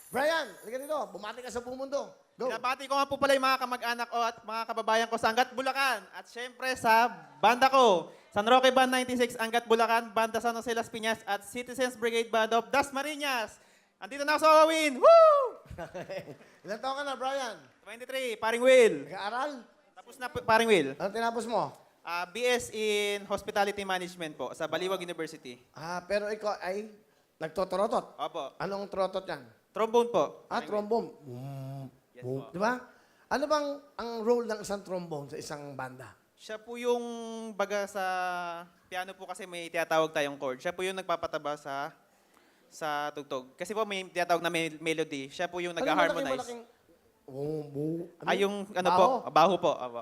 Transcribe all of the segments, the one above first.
Brian, halika dito. Bumati ka sa buong mundo. Go. Binabati ko nga po pala yung mga kamag-anak ko at mga kababayan ko sa Angat, Bulacan. At syempre sa banda ko, San Roque Band 96, Angat, Bulacan, Banda San Jose Las Piñas at Citizens Brigade Band of Dasmariñas. Andito na ako sa Wawin. Woo! Ilan taon ka na, Brian? 23, paring Will. Nag-aaral? Tapos na paring Will. Ano tinapos mo? BS in Hospitality Management po sa Baliwag University. Pero ikaw ay nagtotrotot. Opo. Anong trotot yan? Trombone po. Trombone. Yes po. Di ba? Ano bang ang role ng isang trombone sa isang banda? Siya po yung baga sa piano po kasi may tinatawag tayong chord. Siya po yung nagpapataba sa tugtog. Kasi po may tinatawag na melody. Siya po yung nag-harmonize. Malaking... Ano? Yung ano Baho? po, baho po. Apo.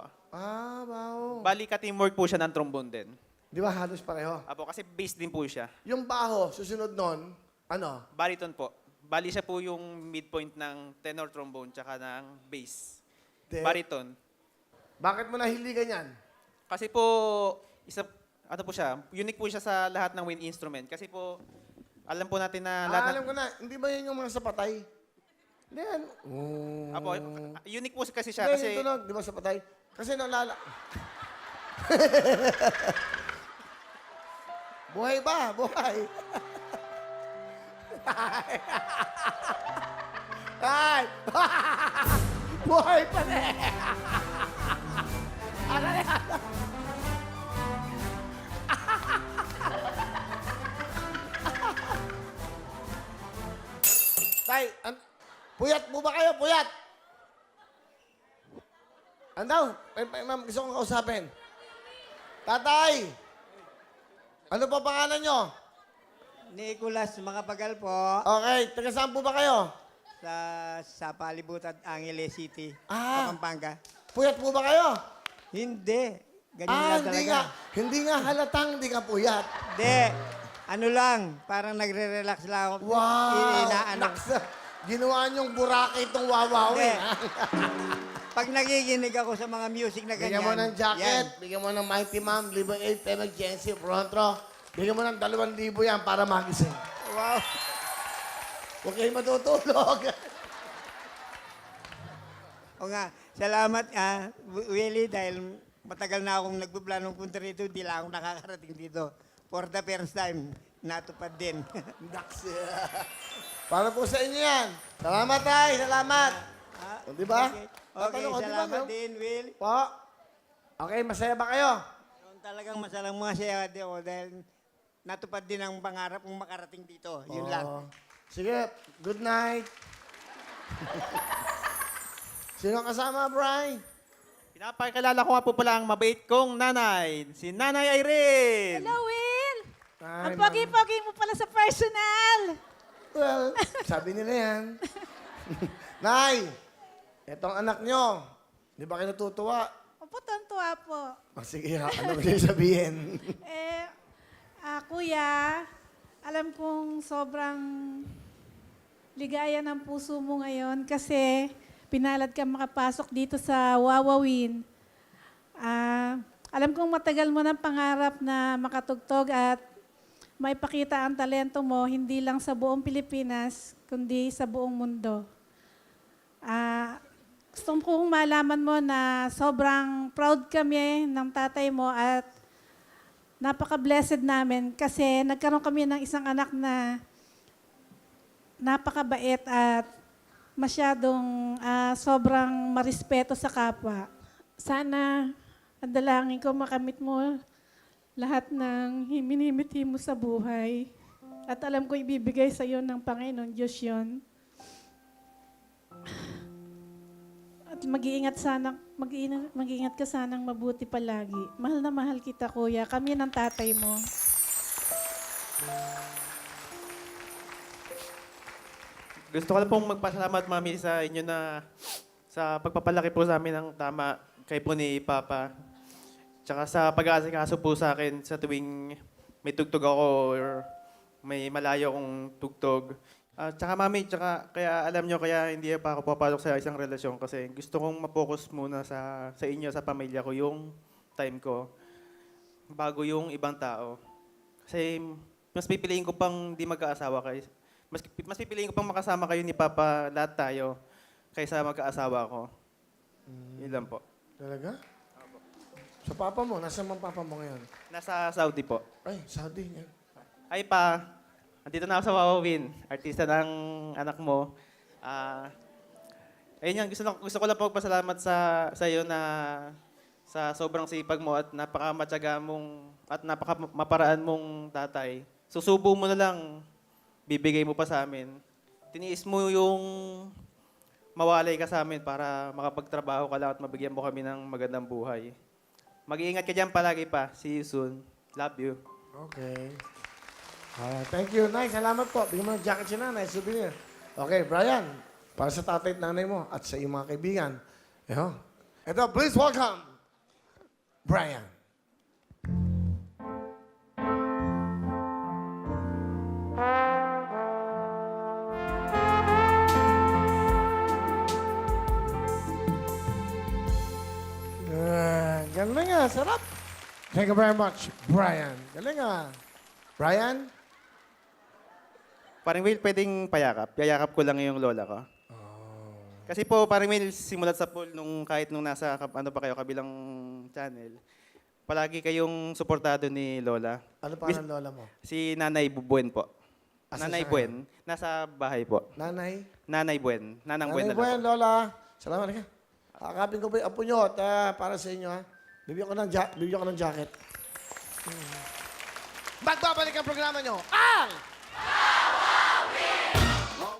Baho. Bali ka teamwork po siya ng trombone din. Di ba halos pareho? Apo, kasi bass din po siya. Yung baho, susunod nun, ano? Bariton po. Bali siya po yung midpoint ng tenor trombone tsaka ng bass. Bariton. Bakit mo nahiligan yan? Kasi po, ano po siya, unique po siya sa lahat ng wind instrument. Kasi po, alam po natin na lahat Alam ko na, hindi ba yun yung mga sapatay? Hindi yan. Apo, unique po kasi siya. Hindi, Kasi, yung tunog, di ba sapatay? Kasi nalala... Buhay ba? Buhay. Ay! Buhay pa rin! Ano yan? Tay, puyat po ba kayo? Puyat! Ano daw? Ma'am, gusto kong kausapin. Tatay! Ano pa pangalan nyo? Nicolas Makapagal po Okay, taga saan po ba kayo? sa Palibutan, Angeles City, Ah. Pampanga. Puyat po ba kayo? Hindi. Ganyan lang Hindi talaga. nga. Hindi nga halatang hindi ka puyat. Hindi. Ano lang, parang nagre-relax lang ako. Wow! Inaano. Naksa, ginawa niyong buraki itong wawawin. Hindi. Pag nakikinig ako sa mga music na ganyan. Bigyan mo ng jacket, yan. bigyan mo ng Mighty Mom, Libre 8, Emergency, Front Row. Bigyan mo ng 2,000 yan para magising. Wow. Huwag kayo matutulog. O nga, salamat Willie, dahil matagal na akong nagpaplanong punta rito, di lang ako nakakarating dito. For the first time, natupad din. Naks. Para po sa inyo yan. Salamat, tay. Salamat. Di ba? Okay, Tatanong ko, di ba, salamat ma'am? din, Will. Po. Okay, masaya ba kayo? Noon talagang masalang mga siya ako dahil natupad din ang pangarap kong makarating dito. Yun lang. Oo. Sige, good night. Sino kasama, Brian? pinapakilala ko nga po pala ang mabait kong nanay, si Nanay Irene. Hello, Will! Ay, Ang pogi-pogi mo pala sa personal. Well, sabi nila yan. Nay, etong anak nyo, di ba kayo natutuwa? Opo, tuwa po. Sige, ano ba yung sabihin? Kuya, alam kong sobrang ligaya ng puso mo ngayon kasi pinalad ka makapasok dito sa Wawawin. Alam kong matagal mo ng pangarap na makatugtog at maipakita ang talento mo hindi lang sa buong Pilipinas, kundi sa buong mundo. Gusto kong malaman mo na sobrang proud kami ng tatay mo at napaka-blessed namin kasi nagkaroon kami ng isang anak na napakabait at masyadong sobrang marespeto sa kapwa. Sana ang dalangin ko makamit mo lahat ng himinimiti mo sa buhay. At alam ko ibibigay sa iyo ng Panginoon Diyos yun. At mag-iingat ka sanang mabuti palagi. Mahal na mahal kita, kuya. Kami ng tatay mo. Gusto ko lang pong magpasalamat, Mami, sa inyo na sa pagpapalaki po sa amin ng tama kay po ni Papa. Tsaka sa pag-aasikaso po sa akin sa tuwing may tugtog ako or may malayo akong tugtog. Tsaka Mami, tsaka kaya alam nyo, kaya hindi pa ako papasok sa isang relasyon kasi gusto kong mapokus muna sa inyo, sa pamilya ko, yung time ko, bago yung ibang tao. Kasi mas pipiliin ko pang di mag-aasawa Mas pipiliin ko pang makasama kayo ni Papa, lahat tayo, kaysa magkaasawa ko. Yun lang po. Talaga? Sa papa mo, nasaan ang papa mo ngayon? Nasa Saudi po. Ay, Saudi. Yan. Ay pa, andito na ako sa Wawawin. Artista ng anak mo. Ayun yan, gusto ko lang magpasalamat sa iyo na sa sobrang sipag mo at napakamatyaga mong at napakamaparaan mong tatay. Susubo mo na lang, bibigay mo pa sa amin. Tiniis mo yung mawalay ka sa amin para makapagtrabaho ka lang at mabigyan mo kami ng magandang buhay. Mag-iingat ka dyan palagi pa. See you soon. Love you. Okay. Thank you, Nay. Salamat po. Bigyan mo ng jacket si Nanay, souvenir. Okay, Brian, para sa tatay at nanay mo at sa iyong mga kaibigan. Ito, please welcome, Brian. Galing nga, sarap. Thank you very much, Brian. Galing nga. Brian? Parang Will, pwedeng payakap. Yayakap ko lang yung lola ko. Kasi po, parang Will, simulat sa pool kahit nung nasa ano pa kayo, kabilang channel, palagi kayong suportado ni Lola. Ano pa ang lola mo? Si Nanay Buen po. Asan Nanay siya Buen. Nasa bahay po. Nanay? Nanay Buen. Nanang Buen Nanay na lang Buen, po. Lola. Salamat ka. Akapin ko po yung apo nyo at para sa inyo, ha? Bibigyan ko ng jacket. Magbabalik ang programa nyo. Ang